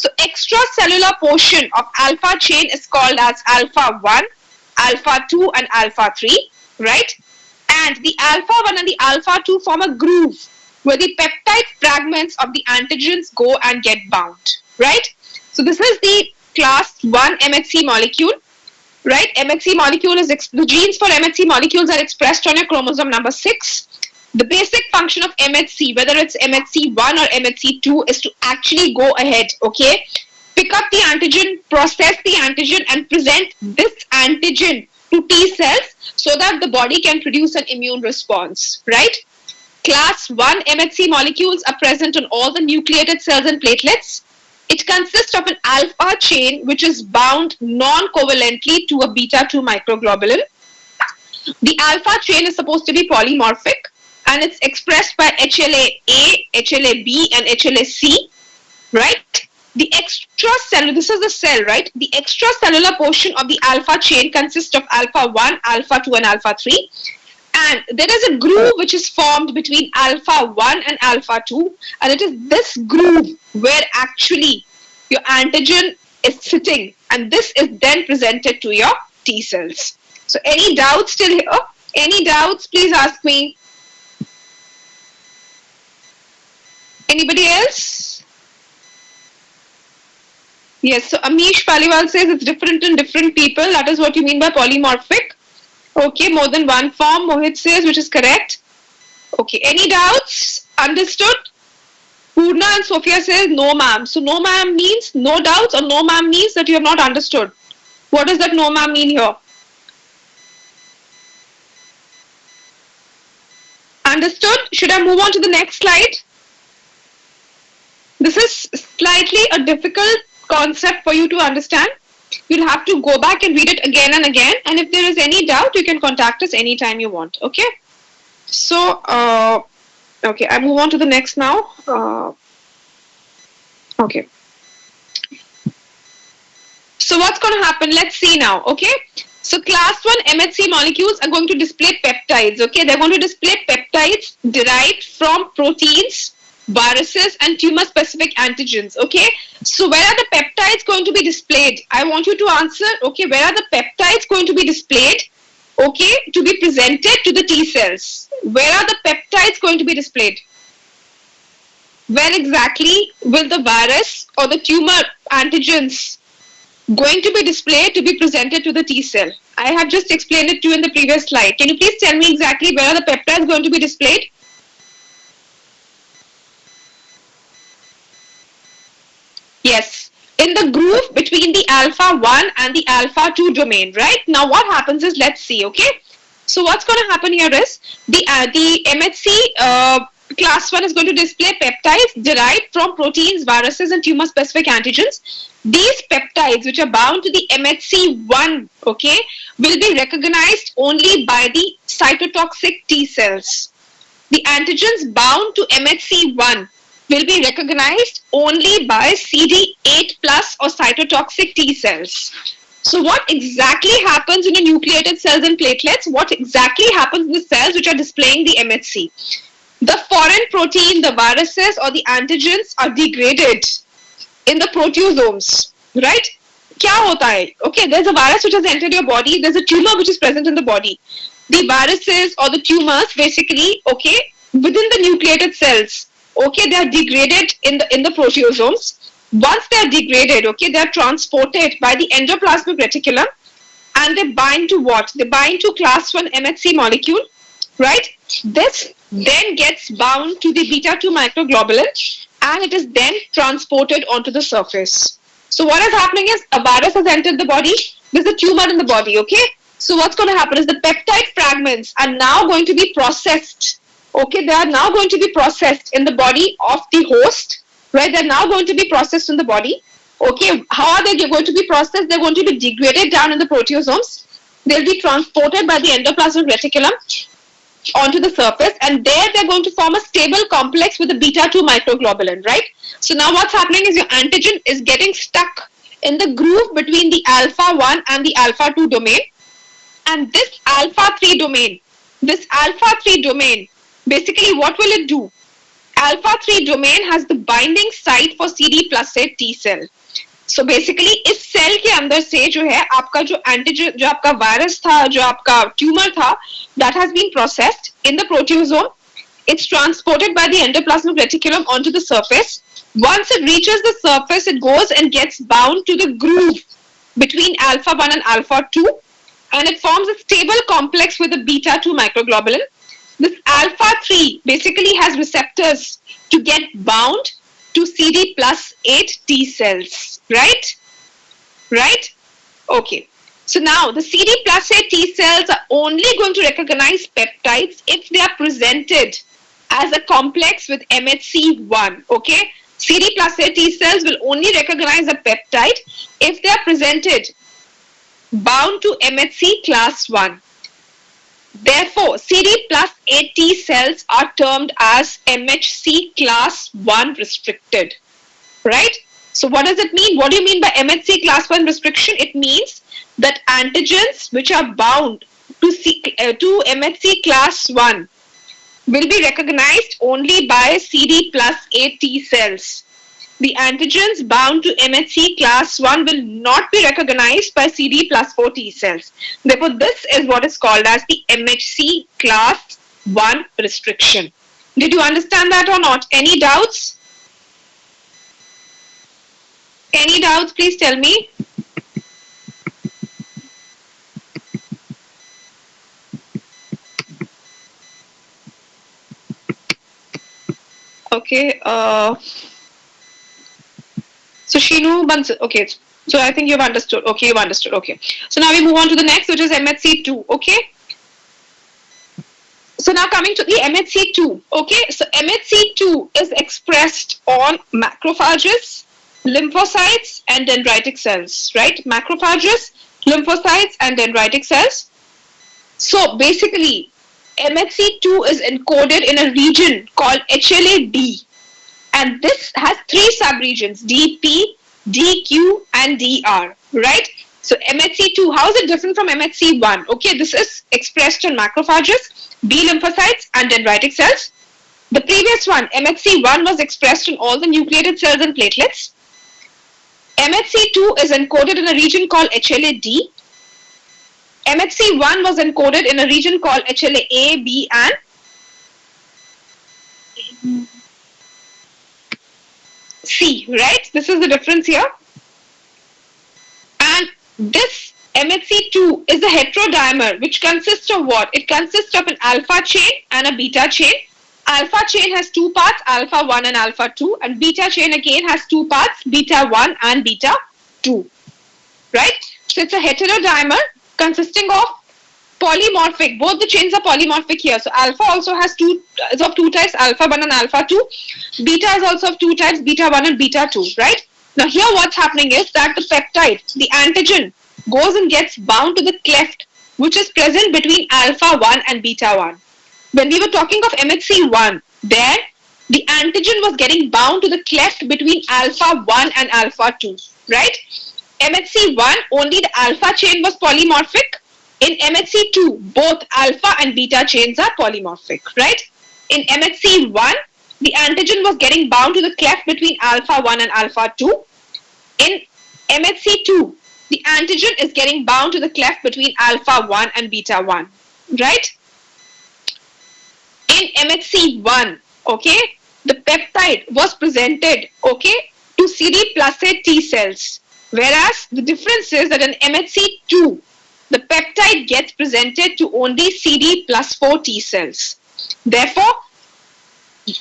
So extracellular portion of alpha chain is called as alpha 1, alpha 2 and alpha 3, right? And the alpha 1 and the alpha 2 form a groove where the peptide fragments of the antigens go and get bound, right? So this is the class 1 MHC molecule, right? MHC molecule is, the genes for MHC molecules are expressed on your chromosome number 6. The basic function of MHC, whether it's MHC1 or MHC2, is to actually go ahead, okay? Pick up the antigen, process the antigen and present this antigen to T cells so that the body can produce an immune response, right? Class 1 MHC molecules are present on all the nucleated cells and platelets. It consists of an alpha chain which is bound non-covalently to a beta-2 microglobulin. The alpha chain is supposed to be polymorphic and it's expressed by HLA-A, HLA-B and HLA-C, right? The extracellular, this is the cell, right? The extracellular portion of the alpha chain consists of alpha 1, alpha 2 and alpha 3. And there is a groove which is formed between alpha 1 and alpha 2. And it is this groove where actually your antigen is sitting. And this is then presented to your T cells. So any doubts still here? Any doubts, please ask me. Anybody else? Yes, so Amish Paliwal says it's different in different people. That is what you mean by polymorphic. Okay, more than one form, Mohit says, which is correct. Okay, any doubts? Understood? Purna and Sophia says no ma'am. So no ma'am means no doubts, or no ma'am means that you have not understood. What does that no ma'am mean here? Understood? Should I move on to the next slide? This is slightly a difficult concept for you to understand. You'll have to go back and read it again and again. And if there is any doubt, you can contact us anytime you want. Okay. So, okay, I move on to the next now. Okay. So what's going to happen? Let's see now. Okay. So class 1 MHC molecules are going to display peptides. Okay. They're going to display peptides derived from proteins, viruses and tumor specific antigens. Okay, so where are the peptides going to be displayed? I want you to answer. Okay, where are the peptides going to be displayed? Okay, to be presented to the T cells. Where are the peptides going to be displayed? Where exactly will the virus or the tumor antigens going to be displayed to be presented to the T cell? I have just explained it to you in the previous slide. Can you please tell me exactly where are the peptides going to be displayed? Yes, in the groove between the alpha 1 and the alpha 2 domain, right? Now what happens is, let's see, okay? So what's going to happen here is, the MHC class 1 is going to display peptides derived from proteins, viruses and tumor specific antigens. These peptides which are bound to the MHC1, okay, will be recognized only by the cytotoxic T cells. The antigens bound to MHC1 will be recognized only by CD8 plus or cytotoxic T cells. So what exactly happens in the nucleated cells and platelets? What exactly happens in the cells which are displaying the MHC? The foreign protein, the viruses or the antigens are degraded in the proteosomes, right? Kya hota hai? Okay, there's a virus which has entered your body. There's a tumor which is present in the body. The viruses or the tumors basically, okay, within the nucleated cells, okay, they are degraded in the proteosomes. Once they are degraded, okay, they are transported by the endoplasmic reticulum and they bind to what? They bind to class 1 MHC molecule, right? This then gets bound to the beta-2 microglobulin and it is then transported onto the surface. So what is happening is, a virus has entered the body, there's a tumor in the body, okay? So what's going to happen is, the peptide fragments are now going to be processed. Okay, they are now going to be processed in the body of the host, right? They're now going to be processed in the body. Okay, how are they going to be processed? They're going to be degraded down in the proteosomes. They'll be transported by the endoplasmic reticulum onto the surface, and there they're going to form a stable complex with the beta-2 microglobulin, right? So now what's happening is, your antigen is getting stuck in the groove between the alpha 1 and the alpha 2 domain, and this alpha 3 domain, basically what will it do? alpha 3 domain has the binding site for CD plus A T cell. So basically इस cell के अंदर से जो है आपका जो antigen, जो आपका वायरस था, जो आपका ट्यूमर था, that has been processed in the proteasome. It's transported by the endoplasmic reticulum onto the surface. Once it reaches the surface, it goes and gets bound to the groove between alpha 1 and alpha 2, and it forms a stable complex with a beta 2 microglobulin. This alpha 3 basically has receptors to get bound to CD plus 8 T cells, right? Right? Okay. So now the CD plus 8 T cells are only going to recognize peptides if they are presented as a complex with MHC1, okay? CD plus 8 T cells will only recognize a peptide if they are presented bound to MHC class 1. Therefore, CD plus 8 T cells are termed as MHC class 1 restricted, right? So what does it mean? What do you mean by MHC class 1 restriction? It means that antigens which are bound to MHC class 1 will be recognized only by CD plus 8 T cells. The antigens bound to MHC class 1 will not be recognized by CD plus 4 T cells. Therefore, this is what is called as the MHC class 1 restriction. Did you understand that or not? Any doubts? Any doubts? Please tell me. Okay. So Shinu Bansal, okay. So I think you've understood. Okay, you've understood. Okay. So now we move on to the next, which is MHC2. Okay. So now coming to the MHC2. Okay. So MHC2 is expressed on macrophages, lymphocytes, and dendritic cells. Right? Macrophages, lymphocytes, and dendritic cells. So basically, MHC2 is encoded in a region called HLA-D. And this has 3 subregions, DP, DQ, and DR, right? So MHC2, how is it different from MHC1? Okay, this is expressed in macrophages, B lymphocytes, and dendritic cells. The previous one, MHC1, was expressed in all the nucleated cells and platelets. MHC2 is encoded in a region called HLA-D. MHC1 was encoded in a region called HLA-A, B, and C, right? This is the difference here. And this MHC2 is a heterodimer which consists of what? It consists of an alpha chain and a beta chain. Alpha chain has 2 parts, alpha 1 and alpha 2, and beta chain again has 2 parts, beta 1 and beta 2, right? So it's a heterodimer consisting of polymorphic. Both the chains are polymorphic here. So alpha also has is of 2 types, alpha 1 and alpha 2. Beta is also of 2 types, beta 1 and beta 2, right? Now here what's happening is that the peptide, the antigen, goes and gets bound to the cleft which is present between alpha 1 and beta 1. When we were talking of MHC1, there the antigen was getting bound to the cleft between alpha 1 and alpha 2, right? MHC1, only the alpha chain was polymorphic. In MHC2, both alpha and beta chains are polymorphic, right? In MHC1, the antigen was getting bound to the cleft between alpha 1 and alpha 2. In MHC2, the antigen is getting bound to the cleft between alpha 1 and beta 1, right? In MHC1, okay, the peptide was presented, okay, to CD plus A T cells, whereas the difference is that in MHC2, the peptide gets presented to only CD plus 4 T cells. Therefore,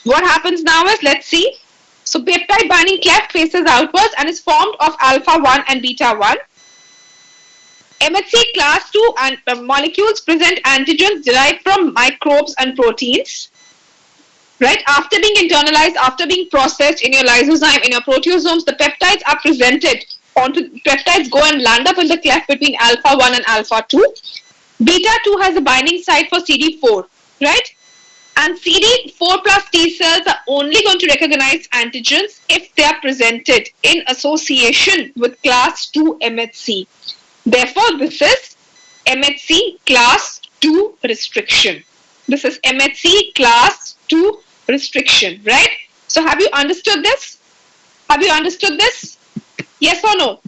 what happens now is, let's see. So peptide binding cleft faces outwards and is formed of alpha 1 and beta 1. MHC class 2 and molecules present antigens derived from microbes and proteins. Right? After being internalized, after being processed in your lysozyme, in your proteosomes, the peptides are presented peptides go and land up in the cleft between alpha 1 and alpha 2. Beta 2 has a binding site for CD4, right? And CD4 plus T cells are only going to recognize antigens if they are presented in association with class 2 MHC. Therefore, this is MHC class 2 restriction. This is MHC class 2 restriction, right? So have you understood this? Have you understood this? Yes or no?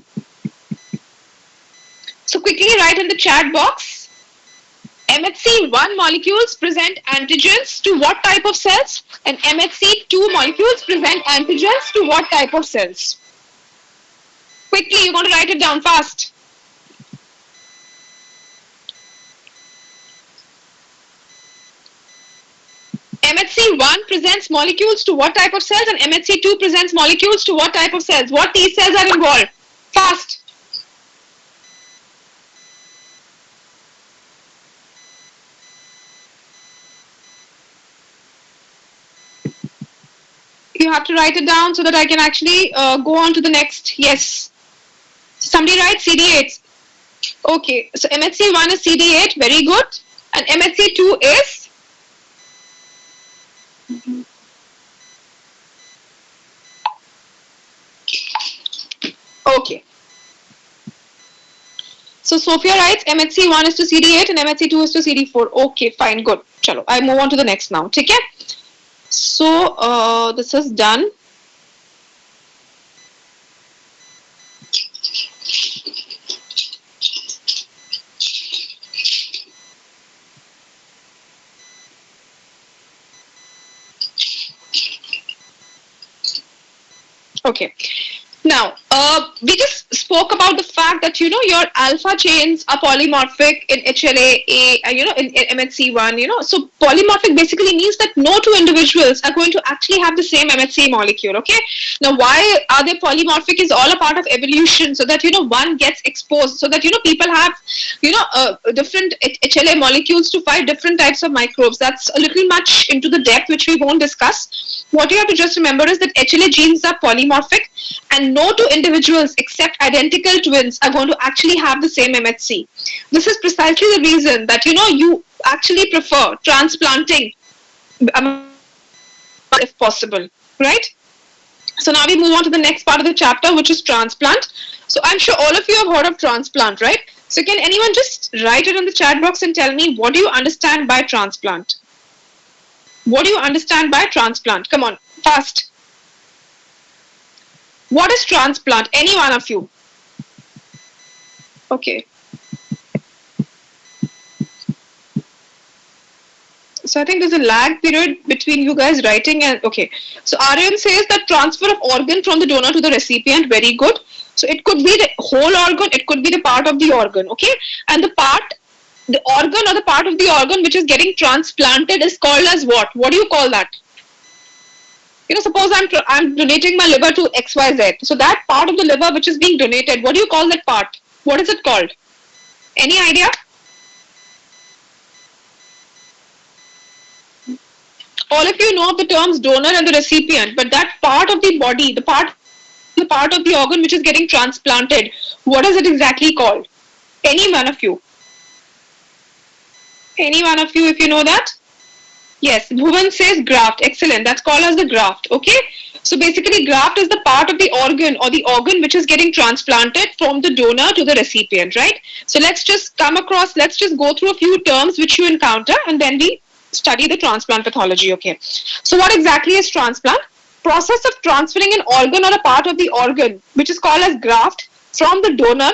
So quickly write in the chat box. MHC1 molecules present antigens to what type of cells? And MHC2 molecules present antigens to what type of cells? Quickly, you're going to write it down fast. MHC1 presents molecules to what type of cells and MHC2 presents molecules to what type of cells? What T cells are involved? Fast. You have to write it down so that I can actually go on to the next. Yes. Somebody write CD8. Okay. So MHC1 is CD8. Very good. And MHC2 is? Okay. So Sophia writes MHC1 is to CD8 and MHC2 is to CD4. Okay, fine, good. Chalo, I move on to the next now. Okay? So this is done. Okay. Now, we just spoke about the fact that, your alpha chains are polymorphic in HLA-A, in MHC1, So polymorphic basically means that no two individuals are going to actually have the same MHC molecule, okay? Now, why are they polymorphic is all a part of evolution so that, one gets exposed, so that, people have, different HLA molecules to fight different types of microbes. That's a little much into the depth, which we won't discuss. What you have to just remember is that HLA genes are polymorphic and no two individuals except identical twins are going to actually have the same MHC. This is precisely the reason that, you actually prefer transplanting if possible, right? So now we move on to the next part of the chapter, which is transplant. So I'm sure all of you have heard of transplant, right? So can anyone just write it in the chat box and tell me, what do you understand by transplant? What do you understand by transplant? Come on, fast. What is transplant? Any one of you? Okay. So I think there's a lag period between you guys writing and okay. So Aryan says that transfer of organ from the donor to the recipient, very good. So it could be the whole organ, it could be the part of the organ, okay? And the organ or the part of the organ which is getting transplanted is called as what? What do you call that? Suppose I'm donating my liver to XYZ. So that part of the liver which is being donated, what do you call that part? What is it called? Any idea? All of you know the terms donor and the recipient, but that part of the body, the part of the organ which is getting transplanted, what is it exactly called? Any one of you? Any one of you, if you know that? Yes, Bhuvan says graft. Excellent. That's called as the graft. Okay. So basically, graft is the part of the organ or the organ which is getting transplanted from the donor to the recipient, right? So let's just go through a few terms which you encounter and then we study the transplant pathology. Okay. So what exactly is transplant? Process of transferring an organ or a part of the organ, which is called as graft, from the donor,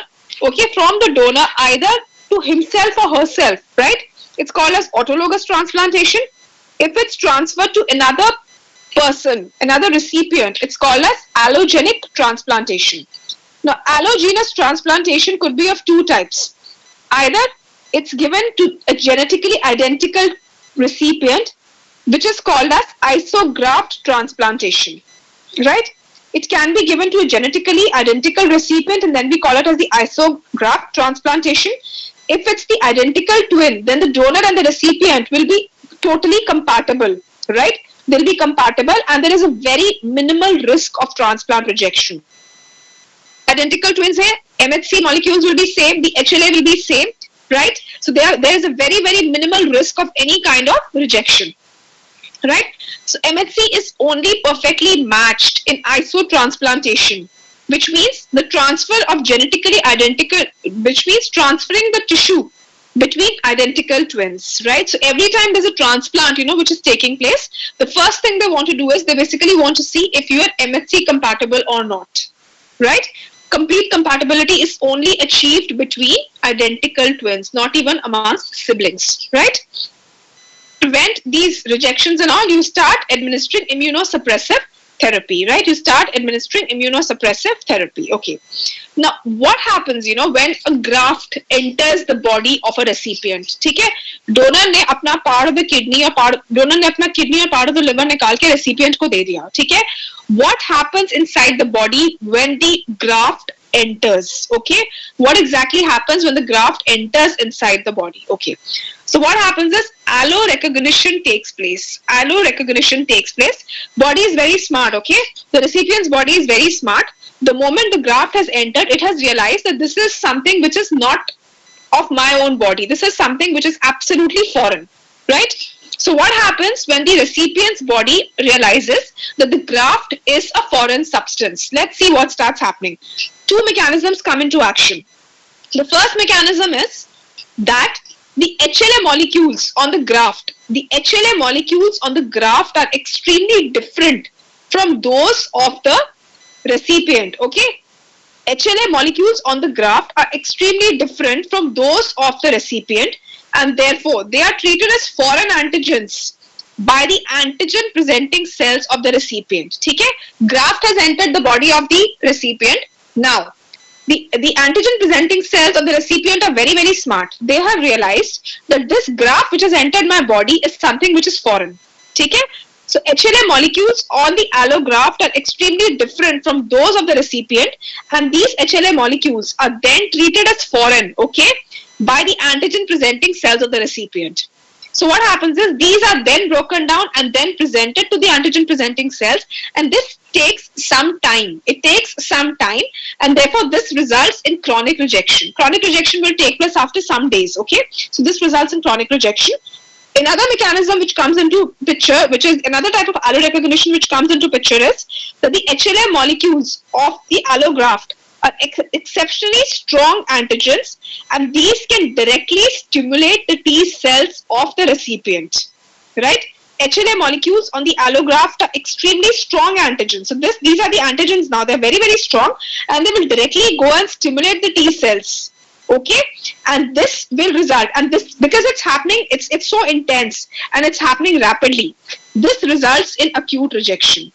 either to himself or herself, right? It's called as autologous transplantation. If it's transferred to another person, another recipient, it's called as allogenic transplantation. Now, allogenous transplantation could be of two types. Either it's given to a genetically identical recipient, which is called as isograft transplantation, right? It can be given to a genetically identical recipient and then we call it as the isograft transplantation. If it's the identical twin, then the donor and the recipient will be totally compatible, right? They'll be compatible and there is a very minimal risk of transplant rejection. Identical twins here, MHC molecules will be same, the HLA will be same, right? So there is a very, very minimal risk of any kind of rejection, right? So MHC is only perfectly matched in isotransplantation, which means the transfer of genetically identical, which means transferring the tissue between identical twins, right? So every time there's a transplant, which is taking place, the first thing they want to do is they basically want to see if you are MHC compatible or not, right? Complete compatibility is only achieved between identical twins, not even amongst siblings, right? To prevent these rejections and all, you start administering immunosuppressive therapy, right? You start administering immunosuppressive therapy. Okay. Now, what happens, when a graft enters the body of a recipient? ठीक है? Donor ने अपना part of the kidney or donor ने अपना kidney और part of the liver निकाल के recipient को दे दिया, ठीक है? What happens inside the body when the graft enters? Okay, what exactly happens when the graft enters inside the body? Okay, so what happens is allorecognition takes place. Allorecognition takes place. Body is very smart. Okay, the recipient's body is very smart. The moment the graft has entered, it has realized that this is something which is not of my own body. This is something which is absolutely foreign, right? So what happens when the recipient's body realizes that the graft is a foreign substance? Let's see what starts happening. Two mechanisms come into action. The first mechanism is that the HLA molecules on the graft, are extremely different from those of the recipient. Okay, HLA molecules on the graft are extremely different from those of the recipient, and therefore they are treated as foreign antigens by the antigen presenting cells of the recipient. Okay, graft has entered the body of the recipient. Now the antigen presenting cells of the recipient are very, very smart. They have realized that this graft which has entered my body is something which is foreign. Okay, so HLA molecules on the allograft are extremely different from those of the recipient, and these HLA molecules are then treated as foreign, okay, by the antigen presenting cells of the recipient. So what happens is these are then broken down and then presented to the antigen presenting cells, and this takes some time. It takes some time, and therefore this results in chronic rejection. Chronic rejection will take place after some days, okay? So this results in chronic rejection. Another mechanism which comes into picture, which is another type of allorecognition which comes into picture, is that the HLA molecules of the allograft are exceptionally strong antigens, and these can directly stimulate the T cells of the recipient, right? HLA molecules on the allograft are extremely strong antigens. So these are the antigens now. They're very, very strong, and they will directly go and stimulate the T cells. Okay, and this will result, and this, because it's happening, it's so intense and it's happening rapidly, this results in acute rejection.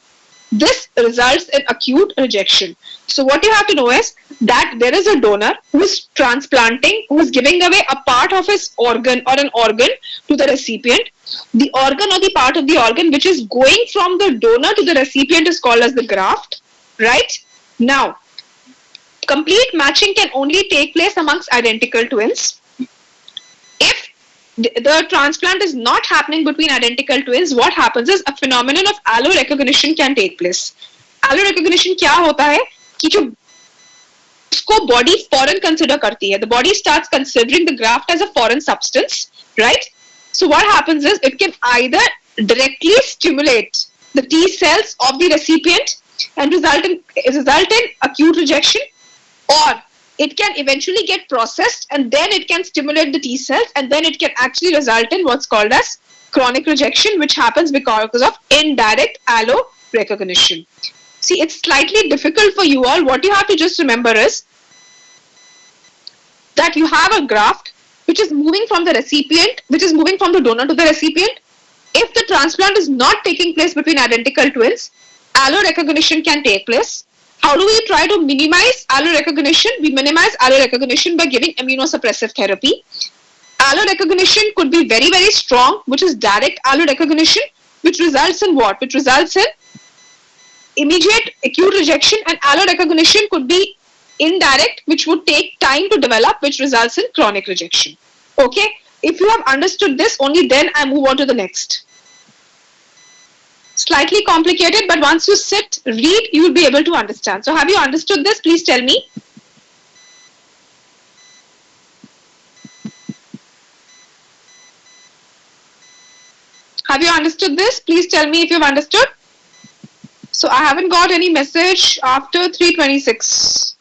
So what you have to know is that there is a donor who is transplanting, who is giving away a part of his organ or an organ to the recipient. The organ or the part of the organ which is going from the donor to the recipient is called as the graft, right? Now, complete matching can only take place amongst identical twins. If the transplant is not happening between identical twins, what happens is a phenomenon of allorecognition can take place. Allorecognition क्या होता है कि जो उसको body foreign consider करती है. The body starts considering the graft as a foreign substance, right? So what happens is it can either directly stimulate the T cells of the recipient and result in acute rejection, or it can eventually get processed and then it can stimulate the T cells, and then it can actually result in what's called as chronic rejection, which happens because of indirect allorecognition. See, it's slightly difficult for you all. What you have to just remember is that you have a graft which is moving from the recipient, which is moving from the donor to the recipient. If the transplant is not taking place between identical twins, allorecognition can take place. How do we try to minimize allorecognition? We minimize allorecognition by giving immunosuppressive therapy. Allorecognition could be very, very strong, which is direct allorecognition, which results in what? Which results in immediate acute rejection, and allorecognition could be indirect, which would take time to develop, which results in chronic rejection. Okay? If you have understood this, only then I move on to the next. Slightly complicated, but once you sit, read, you will be able to understand. So have you understood this? Please tell me. Have you understood this? Please tell me if you've understood. So I haven't got any message after 3:26.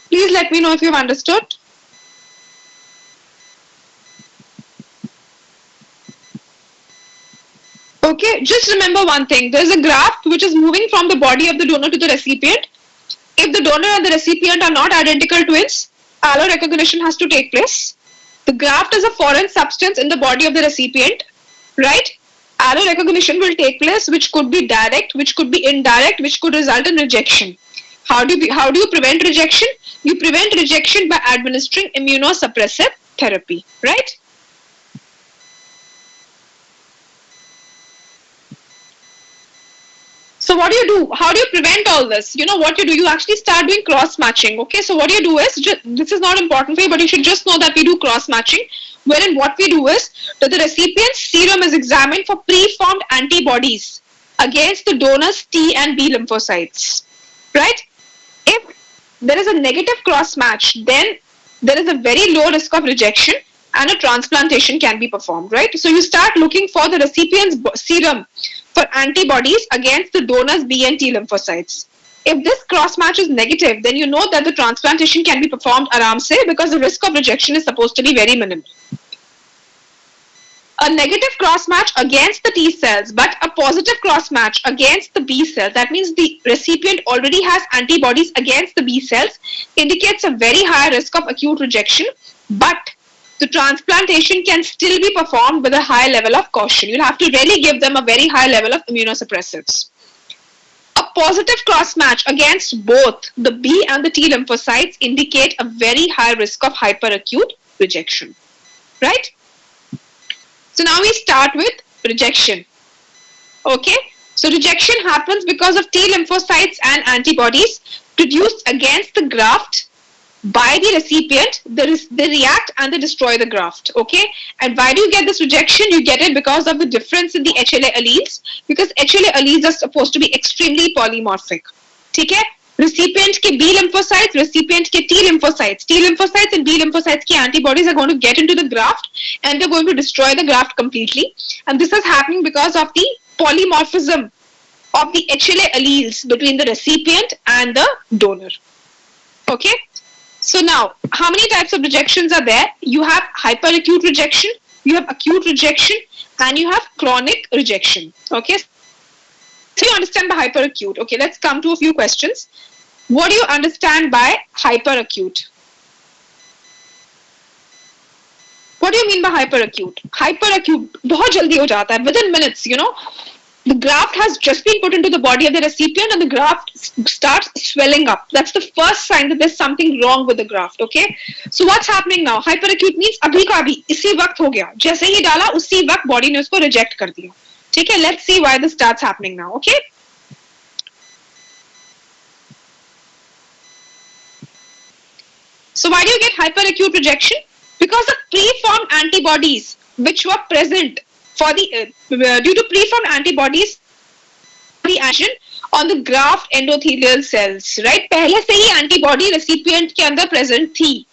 Please let me know if you've understood. Okay, just remember one thing. There's a graft which is moving from the body of the donor to the recipient. If the donor and the recipient are not identical twins, allorecognition has to take place. The graft is a foreign substance in the body of the recipient, right? Allorecognition will take place, which could be direct, which could be indirect, which could result in rejection. How do you prevent rejection? You prevent rejection by administering immunosuppressive therapy, right? So what do you do? How do you prevent all this? You know what you do? You actually start doing cross matching. Okay, so what you do is, this is not important for you, but you should just know that we do cross matching. Wherein what we do is that the recipient's serum is examined for preformed antibodies against the donor's T and B lymphocytes. Right? If there is a negative cross match, then there is a very low risk of rejection and a transplantation can be performed. Right? So you start looking for the recipient's serum for antibodies against the donor's B and T lymphocytes. If this cross match is negative, then you know that the transplantation can be performed aram se, because the risk of rejection is supposed to be very minimal. A negative cross match against the T cells, but a positive cross match against the B cells, that means the recipient already has antibodies against the B cells, indicates a very high risk of acute rejection, but the transplantation can still be performed with a high level of caution. You'll have to really give them a very high level of immunosuppressives. A positive cross match against both the B and the T lymphocytes indicate a very high risk of hyperacute rejection. Right? So now we start with rejection. Okay? So rejection happens because of T lymphocytes and antibodies produced against the graft by the recipient. They react and they destroy the graft. Okay? And why do you get this rejection? You get it because of the difference in the HLA alleles, because HLA alleles are supposed to be extremely polymorphic. Okay? Recipient ke B lymphocytes, recipient ke T lymphocytes. T lymphocytes and B lymphocytes ki antibodies are going to get into the graft and they're going to destroy the graft completely. And this is happening because of the polymorphism of the HLA alleles between the recipient and the donor. Okay? So now, how many types of rejections are there? You have hyperacute rejection, you have acute rejection, and you have chronic rejection. Okay? So you understand by hyperacute. Okay, let's come to a few questions. What do you understand by hyperacute? What do you mean by hyperacute? Hyperacute, बहुत जल्दी हो जाता है, within minutes, you know. The graft has just been put into the body of the recipient and the graft starts swelling up. That's the first sign that there's something wrong with the graft, okay? So what's happening now? Hyperacute means abhi ka abhi, इसी वक्त हो गया. जैसे ही डाला, उसी वक्त body ने उसको reject कर दिया. ठीक है? Let's see why this starts happening now, okay? So why do you get hyperacute rejection? Because of preformed antibodies which were present for the due to preformed antibodies the action on the graft endothelial cells, right? पहले से ही antibody recipient के अंदर present थी,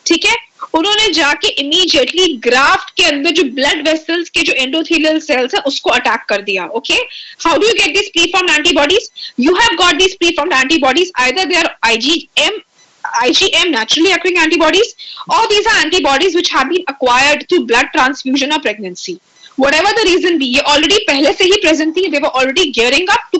ठीक है? उन्होंने जाके immediately graft के अंदर जो blood vessels के जो endothelial cells है उसको attack कर दिया, okay? How do you get these preformed antibodies? You have got these preformed antibodies, either they are IgM naturally occurring antibodies, or these are antibodies which have been acquired through blood transfusion or pregnancy. Whatever the reason be, ये already पहले से ही present थी, they were already gearing up to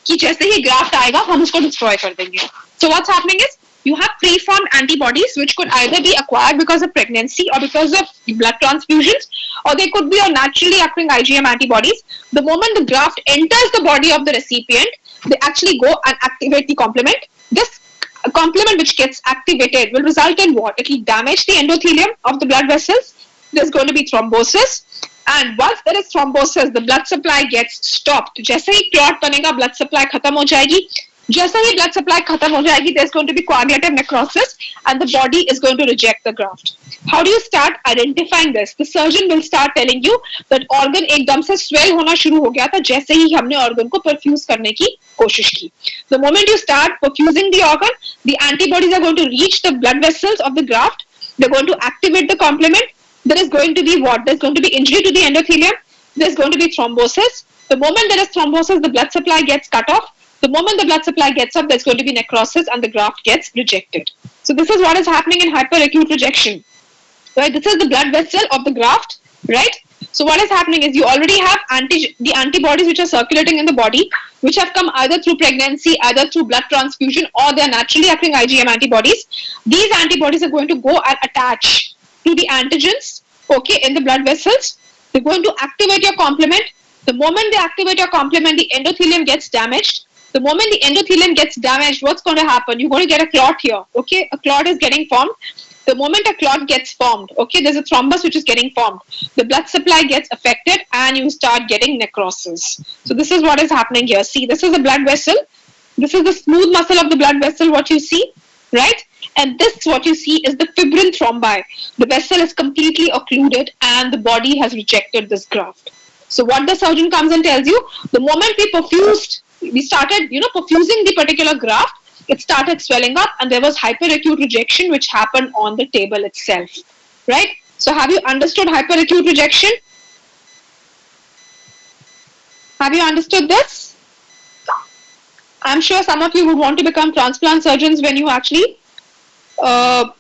कि जैसे ही graft आएगा हम उसको destroy कर देंगे. So what's happening is you have preformed antibodies which could either be acquired because of pregnancy or because of blood transfusions, or they could be a naturally occurring IgM antibodies. The moment the graft enters the body of the recipient, they actually go and activate the complement. This complement which gets activated will result in what? It will damage the endothelium of the blood vessels. There's going to be thrombosis. And once there is thrombosis, the blood supply gets stopped. जैसे ही clot बनेगा, blood supply खत्म हो जाएगी. जैसे ही blood supply खत्म हो जाएगी, there's going to be coagulative necrosis and the body is going to reject the graft. How do you start identifying this? The surgeon will start telling you that organ एकदम से swell होना शुरू हो गया था जैसे ही हमने organ को perfuse करने की कोशिश की. The moment you start perfusing the organ, the antibodies are going to reach the blood vessels of the graft. They're going to activate the complement. There is going to be what? There's going to be injury to the endothelium. There's going to be thrombosis. The moment there is thrombosis, the blood supply gets cut off. The moment the blood supply gets up, there's going to be necrosis and the graft gets rejected. So this is what is happening in hyperacute rejection. Right? This is the blood vessel of the graft, right? So what is happening is you already have the antibodies which are circulating in the body, which have come either through pregnancy, either through blood transfusion, or they are naturally occurring IgM antibodies. These antibodies are going to go and attach to the antigens, okay, in the blood vessels. They're going to activate your complement. The moment they activate your complement, the endothelium gets damaged. The moment the endothelium gets damaged, what's going to happen? You're going to get a clot here, okay? A clot is getting formed. The moment a clot gets formed, okay, there's a thrombus which is getting formed. The blood supply gets affected and you start getting necrosis. So this is what is happening here. See, this is a blood vessel. This is the smooth muscle of the blood vessel, what you see, right? And this, what you see, is the fibrin thrombi. The vessel is completely occluded and the body has rejected this graft. So what the surgeon comes and tells you, the moment we started, perfusing the particular graft, it started swelling up and there was hyperacute rejection which happened on the table itself, right? So have you understood hyperacute rejection? Have you understood this? I'm sure some of you would want to become transplant surgeons when you actually grow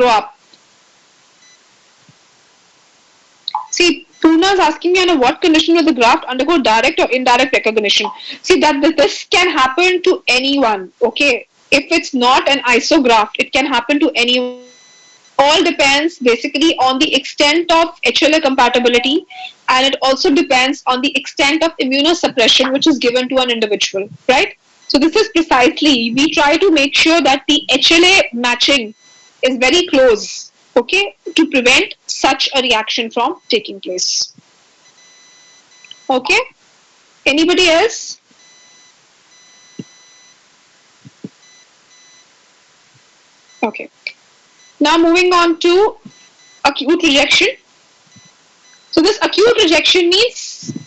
up. See, Purna is asking me under what condition will the graft undergo direct or indirect recognition. See, that this can happen to anyone, okay? If it's not an isograft, it can happen to anyone. All depends basically on the extent of HLA compatibility, and it also depends on the extent of immunosuppression which is given to an individual, right? So this is precisely, we try to make sure that the HLA matching is very close, okay, to prevent such a reaction from taking place. Okay, anybody else? Okay, now moving on to acute rejection. So this acute rejection means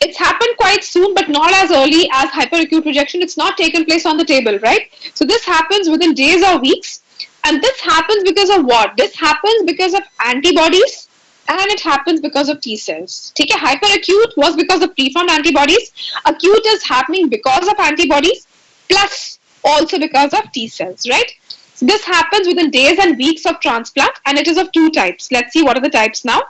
it's happened quite soon, but not as early as hyperacute rejection. It's not taken place on the table, right? So this happens within days or weeks. And this happens because of what? This happens because of antibodies and it happens because of T cells. Okay, hyperacute was because of preformed antibodies. Acute is happening because of antibodies plus also because of T cells, right? So this happens within days and weeks of transplant and it is of two types. Let's see what are the types now.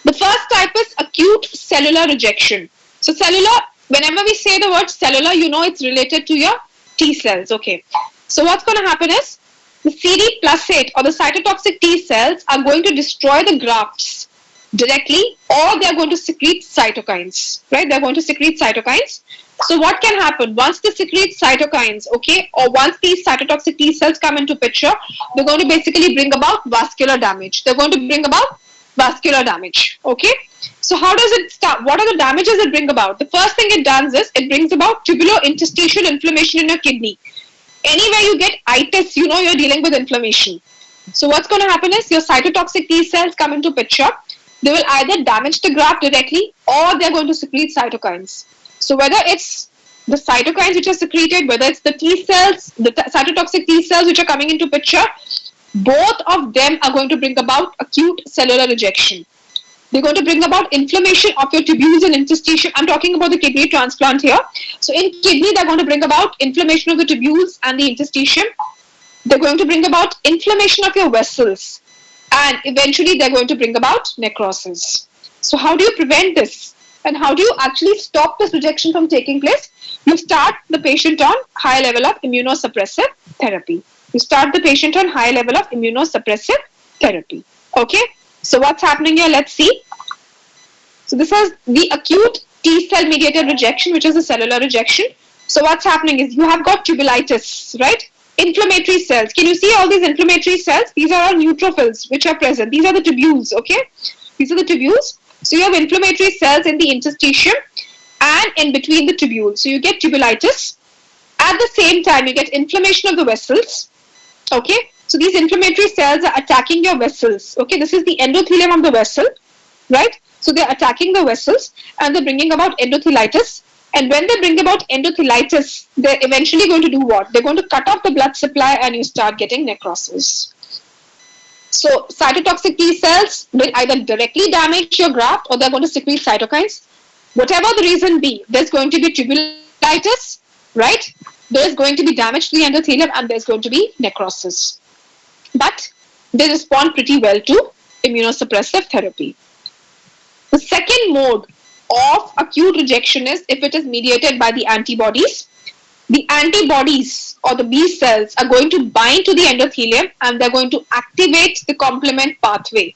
The first type is acute cellular rejection. So cellular, whenever we say the word cellular, it's related to your T cells, okay? So what's going to happen is the CD+8 or the cytotoxic T cells are going to destroy the grafts directly or they're going to secrete cytokines, right? They're going to secrete cytokines. So what can happen? Once they secrete cytokines, okay, or once these cytotoxic T cells come into picture, they're going to basically bring about vascular damage. They're going to bring about vascular damage, okay? So how does it start? What are the damages it brings about? The first thing it does is it brings about tubulointerstitial inflammation in your kidney. Anywhere you get itis, you're dealing with inflammation. So what's going to happen is your cytotoxic T cells come into picture. They will either damage the graft directly or they're going to secrete cytokines. So whether it's the cytokines which are secreted, whether it's the T cells, the cytotoxic T cells which are coming into picture, both of them are going to bring about acute cellular rejection. They're going to bring about inflammation of your tubules and interstitium. I'm talking about the kidney transplant here. So in kidney, they're going to bring about inflammation of the tubules and the interstitium. They're going to bring about inflammation of your vessels. And eventually, they're going to bring about necrosis. So how do you prevent this? And how do you actually stop this rejection from taking place? You start the patient on high level of immunosuppressive therapy. You start the patient on high level of immunosuppressive therapy. Okay? So what's happening here? Let's see. So this is the acute T cell mediated rejection, which is a cellular rejection. So what's happening is you have got tubulitis, right? Inflammatory cells. Can you see all these inflammatory cells? These are all neutrophils which are present. These are the tubules, okay? These are the tubules. So you have inflammatory cells in the interstitium and in between the tubules. So you get tubulitis. At the same time, you get inflammation of the vessels, okay? So these inflammatory cells are attacking your vessels. Okay, this is the endothelium of the vessel, right? So they're attacking the vessels and they're bringing about endothelitis. And when they bring about endothelitis, they're eventually going to do what? They're going to cut off the blood supply and you start getting necrosis. So cytotoxic T cells will either directly damage your graft or they're going to secrete cytokines. Whatever the reason be, there's going to be tubulitis, right? There's going to be damage to the endothelium and there's going to be necrosis. But they respond pretty well to immunosuppressive therapy. The second mode of acute rejection is if it is mediated by the antibodies. The antibodies or the B cells are going to bind to the endothelium and they're going to activate the complement pathway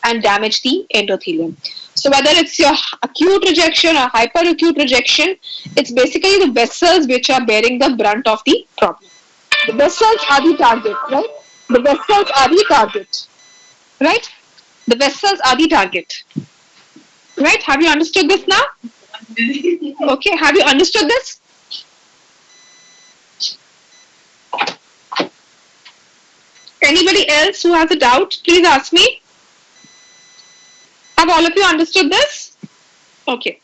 and damage the endothelium. So whether it's your acute rejection or hyperacute rejection, it's basically the vessels which are bearing the brunt of the problem. The vessels are the target, right? The vessels are the target, right? The vessels are the target, right? Have you understood this now? Okay, have you understood this? Anybody else who has a doubt, please ask me. Have all of you understood this? Okay.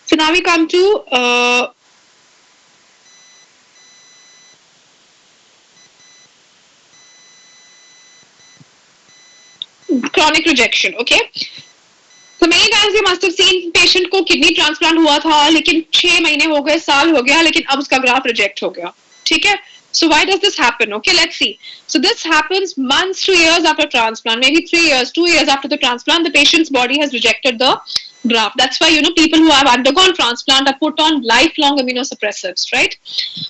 So now we come to chronic rejection. Okay. So many times you must have seen patient को kidney transplant हुआ था, लेकिन 6 महीने हो गए, साल हो गया, लेकिन अब उसका graft reject हो गया. ठीक है? So why does this happen? Okay, let's see. So this happens months to years after transplant, maybe 3 years, 2 years after the transplant, the patient's body has rejected the graft. That's why, people who have undergone transplant are put on lifelong immunosuppressives, right?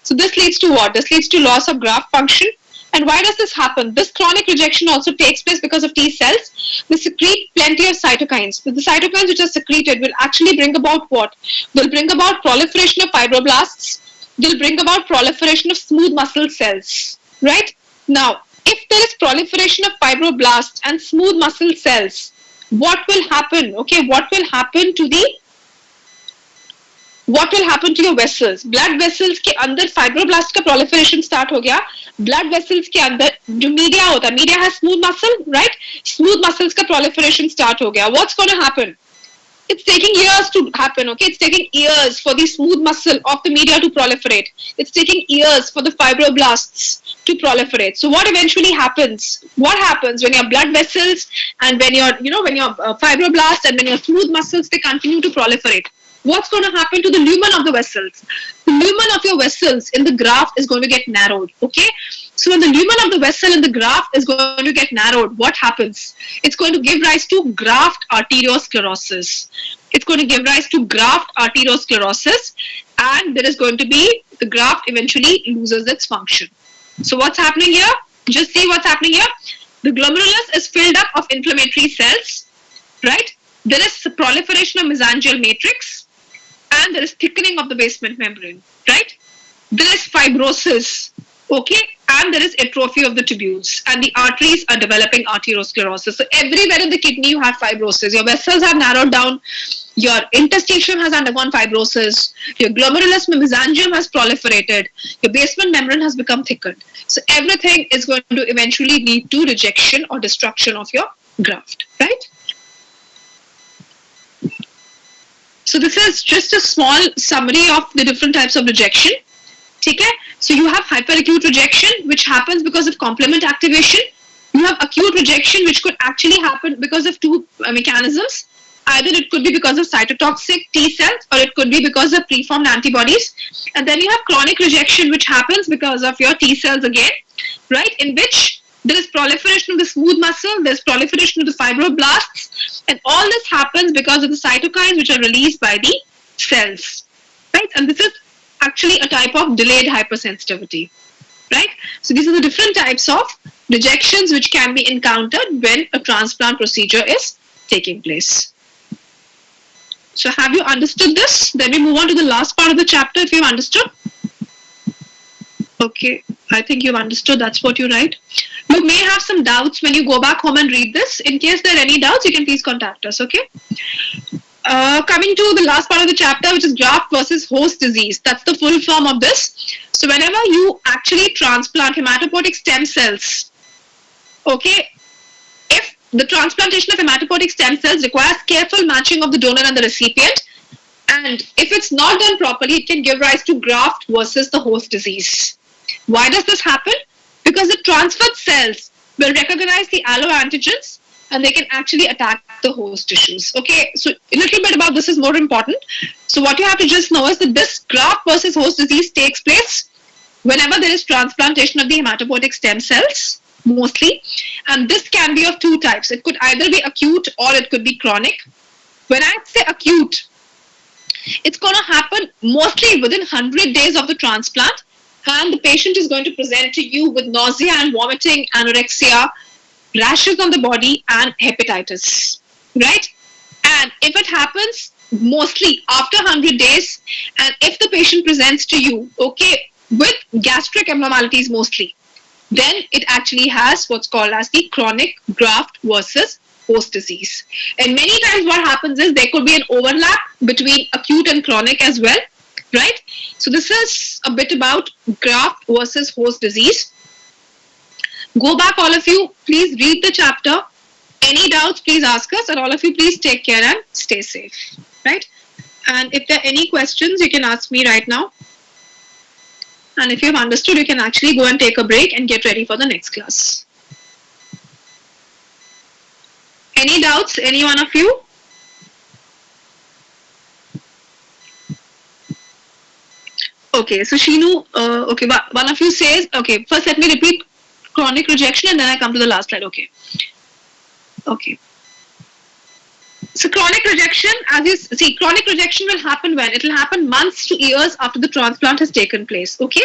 So this leads to what? This leads to loss of graft function. And why does this happen? This chronic rejection also takes place because of T cells. They secrete plenty of cytokines. But the cytokines which are secreted will actually bring about what? They'll bring about proliferation of fibroblasts. They'll bring about proliferation of smooth muscle cells, right? Now, if there is proliferation of fibroblasts and smooth muscle cells, what will happen? Okay, what will happen to your vessels? Blood vessels के अंदर fibroblasts का proliferation start हो गया. Blood vessels के अंदर जो media होता है, media has smooth muscle, right? Smooth muscles का proliferation start हो गया. What's going to happen? It's taking years to happen, okay? It's taking years for the smooth muscle of the media to proliferate. It's taking years for the fibroblasts to proliferate. So what eventually happens? What happens when your blood vessels and when your, when your fibroblasts and when your smooth muscles, they continue to proliferate? What's going to happen to the lumen of the vessels? The lumen of your vessels in the graft is going to get narrowed, okay? So when the lumen of the vessel in the graft is going to get narrowed, what happens? It's going to give rise to graft arteriosclerosis. It's going to give rise to graft arteriosclerosis, and there is going to be, the graft eventually loses its function. So what's happening here? Just see what's happening here. The glomerulus is filled up of inflammatory cells, right? There is proliferation of mesangial matrix, and there is thickening of the basement membrane, right? There is fibrosis, okay? And there is atrophy of the tubules, and the arteries are developing arteriosclerosis. So everywhere in the kidney you have fibrosis. Your vessels have narrowed down, your interstitium has undergone fibrosis, your glomerulus mesangium has proliferated, your basement membrane has become thickened. So everything is going to eventually lead to rejection or destruction of your graft, right? So this is just a small summary of the different types of rejection. Okay? So you have hyperacute rejection, which happens because of complement activation. You have acute rejection, which could actually happen because of two mechanisms. Either it could be because of cytotoxic T cells, or it could be because of preformed antibodies. And then you have chronic rejection, which happens because of your T cells again, right? In which there is proliferation of the smooth muscle, there's proliferation of the fibroblasts, and all this happens because of the cytokines which are released by the cells, right? And this is actually a type of delayed hypersensitivity, right? So these are the different types of rejections which can be encountered when a transplant procedure is taking place. So have you understood this? Then we move on to the last part of the chapter if you've understood. Okay, I think you've understood. That's what you write. You may have some doubts when you go back home and read this. In case there are any doubts, you can please contact us, okay? Coming to the last part of the chapter, which is graft versus host disease. That's the full form of this. So whenever you actually transplant hematopoietic stem cells, okay, if the transplantation of hematopoietic stem cells requires careful matching of the donor and the recipient, and if it's not done properly, it can give rise to graft versus the host disease. Why does this happen? Because the transferred cells will recognize the alloantigens and they can actually attack the host tissues. Okay, so a little bit about this is more important. So what you have to just know is that this graft versus host disease takes place whenever there is transplantation of the hematopoietic stem cells, mostly. And this can be of two types. It could either be acute or it could be chronic. When I say acute, it's going to happen mostly within 100 days of the transplant, and the patient is going to present to you with nausea and vomiting, anorexia, rashes on the body, and hepatitis, right? And if it happens mostly after 100 days, and if the patient presents to you, okay, with gastric abnormalities mostly, then it actually has what's called as the chronic graft versus host disease. And many times what happens is there could be an overlap between acute and chronic as well, right? So this is a bit about graft versus host disease. Go back, all of you, please read the chapter. Any doubts, please ask us, and all of you, please take care and stay safe, right? And if there are any questions, you can ask me right now. And if you've understood, you can actually go and take a break and get ready for the next class. Any doubts, any one of you? Okay, so Sheenu, okay, one of you says, okay, first let me repeat chronic rejection and then I come to the last slide, okay. Okay. So chronic rejection, as you see, chronic rejection will happen when? It will happen months to years after the transplant has taken place, okay?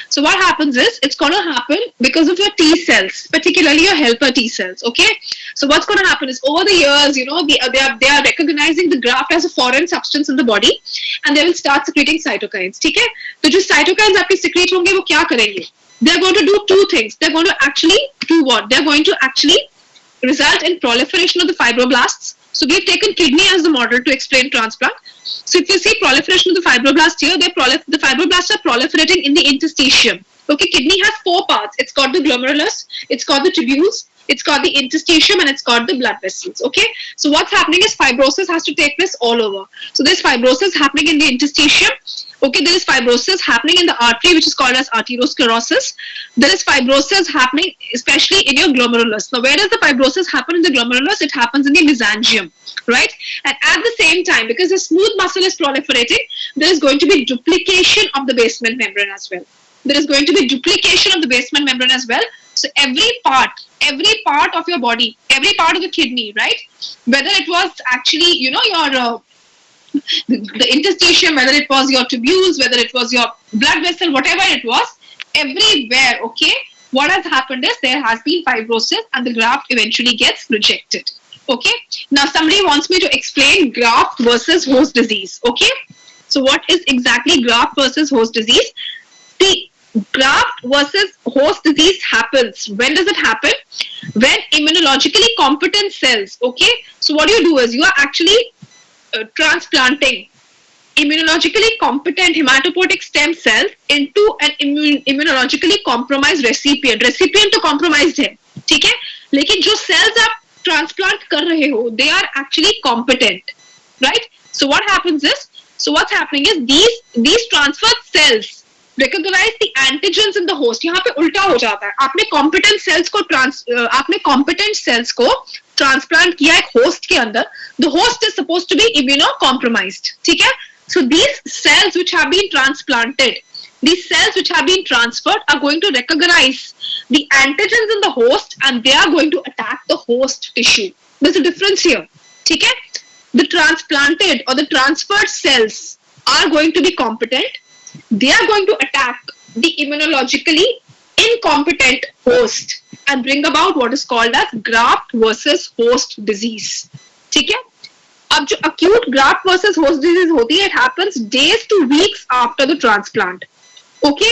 So what happens is, it's going to happen because of your T cells, particularly your helper T cells, okay? So what's going to happen is, over the years, you know, they are recognizing the graft as a foreign substance in the body, and they will start secreting cytokines, okay? So जो cytokines आपके secrete होंगे, वो क्या करेंगे? They're going to do two things. They're going to actually do what? They're going to actually result in proliferation of the fibroblasts. So we've taken kidney as the model to explain transplant. So if you see proliferation of the fibroblasts here, the fibroblasts are proliferating in the interstitium. Okay, kidney has four parts. It's got the glomerulus, it's got the tubules, it's got the interstitium, and it's got the blood vessels. Okay, so what's happening is fibrosis has to take place all over. So there's fibrosis happening in the interstitium. Okay, there is fibrosis happening in the artery, which is called as arteriosclerosis. There is fibrosis happening especially in your glomerulus. Now, where does the fibrosis happen in the glomerulus? It happens in the mesangium, right? And at the same time, because the smooth muscle is proliferating, there is going to be duplication of the basement membrane as well. There is going to be duplication of the basement membrane as well. So every part of your body, every part of the kidney, right? Whether it was actually, you know, your the interstitium, whether it was your tubules, whether it was your blood vessel, whatever it was, everywhere, okay, what has happened is there has been fibrosis and the graft eventually gets rejected. Okay, now somebody wants me to explain graft versus host disease. Okay, so what is exactly graft versus host disease? The graft versus host disease happens. When does it happen? When immunologically competent cells, okay, so what you do is you are actually transplanting immunologically competent hematopoietic stem cells into an immunologically compromised recipient. Recipient तो compromised है, ठीक है? लेकिन जो cells आप transplant कर रहे हो, they are actually competent, right? So what happens is, so what's happening is these transferred cells recognize the antigens in the host. यहाँ पे उल्टा हो जाता है. आपने competent cells को transplant किया एक host के अंदर. The host is supposed to be immunocompromised. ठीक है? So these cells which have been transplanted, these cells which have been transferred are going to recognize the antigens in the host and they are going to attack the host tissue. There's a difference here. ठीक है? The transplanted or the transferred cells are going to be competent. They are going to attack the immunologically incompetent host and bring about what is called as graft versus host disease. ठीक है? अब जो acute graft versus host disease होती है, it happens days to weeks after the transplant. Okay?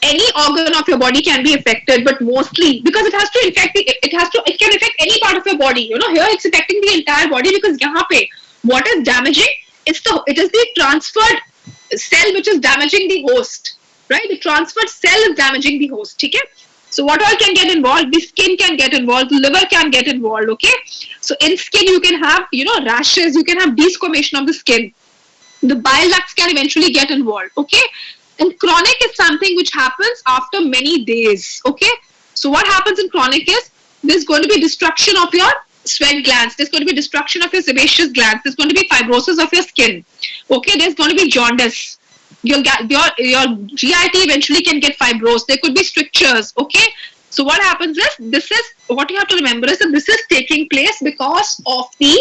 Any organ of your body can be affected, but mostly because it can affect any part of your body. You know, here it's affecting the entire body because यहाँ पे what is damaging? It is the transferred cell which is damaging the host, right? The transferred cell is damaging the host. Okay? So what all can get involved? The skin can get involved, the liver can get involved. Okay? So in skin you can have, you know, rashes, you can have desquamation of the skin. The bile ducts can eventually get involved. Okay? And chronic is something which happens after many days. Okay? So what happens in chronic is there's going to be destruction of your sweat glands. There's going to be destruction of your sebaceous glands. There's going to be fibrosis of your skin. Okay? There's going to be jaundice. Your GIT eventually can get fibrosed. There could be strictures. Okay? So what happens is, this is what you have to remember is that this is taking place because of the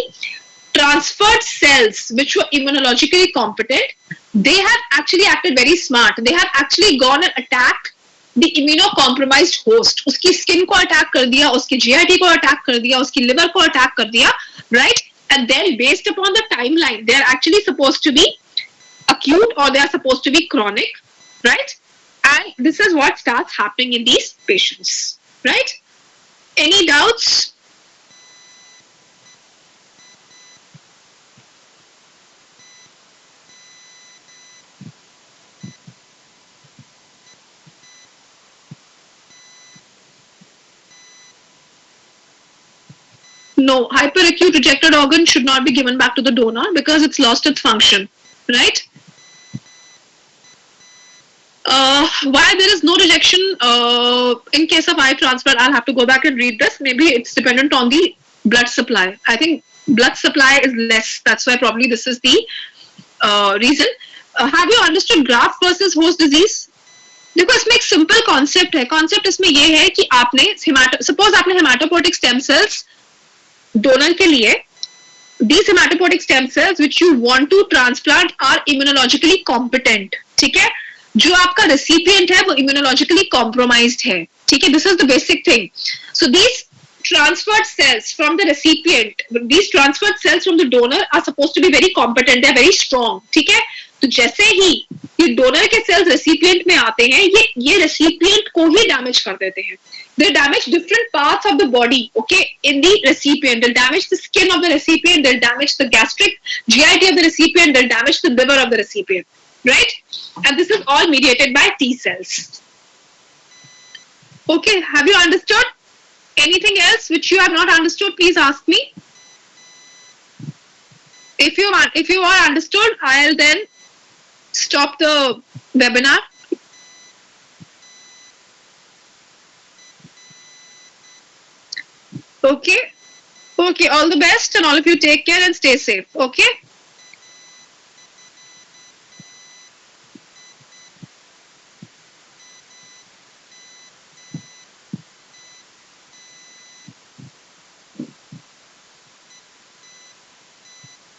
transferred cells which were immunologically competent. They have actually acted very smart. They have actually gone and attacked the immunocompromised host. उसकी skin को attack कर दिया, उसकी GIT को attack कर दिया, उसकी liver को attack कर दिया, right? And then based upon the timeline, they are actually supposed to be acute or they are supposed to be chronic, right? And this is what starts happening in these patients, right? Any doubts? No, hyperacute rejected organ should not be given back to the donor because it's lost its function, right? Why there is no rejection in case of eye transplant? I'll have to go back and read this. Maybe it's dependent on the blood supply. I think blood supply is less. That's why probably this is the reason. Have you understood graft versus host disease? देखो इसमें एक simple concept है. Concept इसमें ये है कि आपने suppose आपने हेमाटोपोटिक स्टेम सेल्स डोनर के लिए, these hematopoietic stem cells which you want to transplant are immunologically competent. ठीक है, जो आपका recipient है वो immunologically compromised है. ठीक है, this is the basic thing. So these transferred cells from the recipient, these transferred cells from the donor are supposed to be very competent, they are very strong. ठीक है, तो जैसे ही ये डोनर के sales recipient में आते हैं, ये रेसिपिएंट को ही डैमेज कर देते हैं. They damage different parts of the body, okay, in the recipient. They'll damage the skin of the recipient, they'll damage the gastric GIT of the recipient, they'll damage the liver of the recipient, right? And this is all mediated by T cells. Okay, have you understood? Anything else which you have not understood, please ask me. If you are understood, I'll then stop the webinar. Okay, all the best and all of you take care and stay safe. Okay.